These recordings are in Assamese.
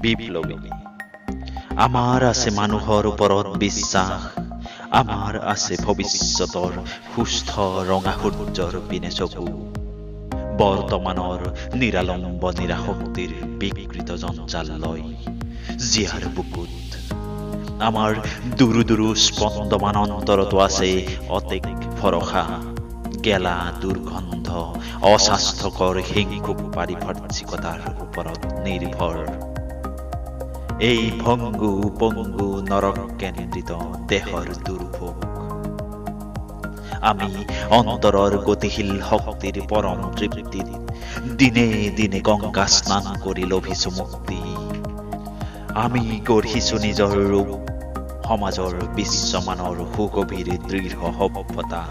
বিপ্লৱী। আমাৰ আছে মানুহৰ ওপৰত বিশ্বাস, আমাৰ আছে ভৱিষ্যতৰ সুস্থ ৰঙা সূৰ্যৰ পিনে চকু। বৰ্তমানৰ নিৰালম্ব নিৰাশক্তিৰ বিকৃত জঞ্জাল লয় জীয়াৰ বুকুত। আমাৰ দুৰু দুৰু স্পন্দমান অন্তৰতো আছে অতেক ভৰসা, গেলা দুৰ্গন্ধ অস্বাস্থ্যকৰ হিংসুক পাৰিপাৰ্শ্বিকতাৰ ওপৰত নিৰ্ভৰ। এই ভংগু পংগু নৰক কেন্দ্ৰিত দেহৰ দুৰ্ভোগ। আমি অন্তৰৰ গতিশীল শক্তিৰ পৰম তৃপ্তিত দিনে দিনে গংগা স্নান কৰি লভিছো মুক্তি। আমি গঢ়িছো নিজৰ ৰূপ, সমাজৰ বিশ্বমানৰ সুগভীৰ দৃঢ় সভ্যতা।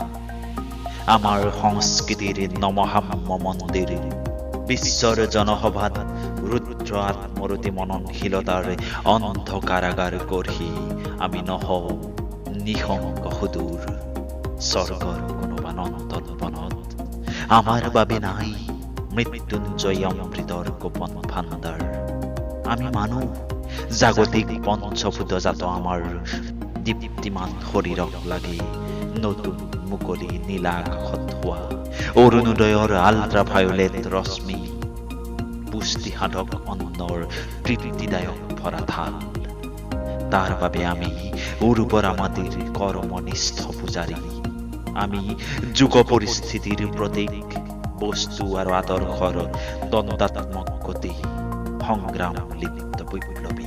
আমাৰ সংস্কৃতিৰ নমহাম্য মন্দিৰ, বিশ্বৰ জনসভাত ৰুদ্ৰ আত্মৰতি মননশীলতাৰ অন্ধ কাৰাগাৰ গঢ়ি আমি নহওঁ নিঃসংগ সুদূৰ স্বৰ্গৰ কোনোবা নন্দন বনত। আমাৰ বাবে নাই মৃত্যুঞ্জয়ী অমৃতৰ গোপন ভাণ্ডাৰ। আমি মানুহ, জাগতিক পঞ্চভূতজাত আমাৰ দীপ্তিমান শৰীৰক লাগি নতুন মুকলি নীলা আকাশত হোৱা অৰুণোদয়ৰ আল্ট্ৰাভায়োলেট ৰশ্মি, পুষ্টিসাধক অন্নৰ তৃপ্তিদায়ক ভৰা থাল। তাৰ বাবে আমি উৰ্বৰা মাটিৰ কৰ্মনিষ্ঠ পূজাৰী। আমি যুগ পৰিস্থিতিৰ প্ৰতীক, বস্তু আৰু আদৰ্শৰ দ্বন্দ্বাত্মক গতি সংগ্ৰাম লিপ্ত বিপ্লৱী।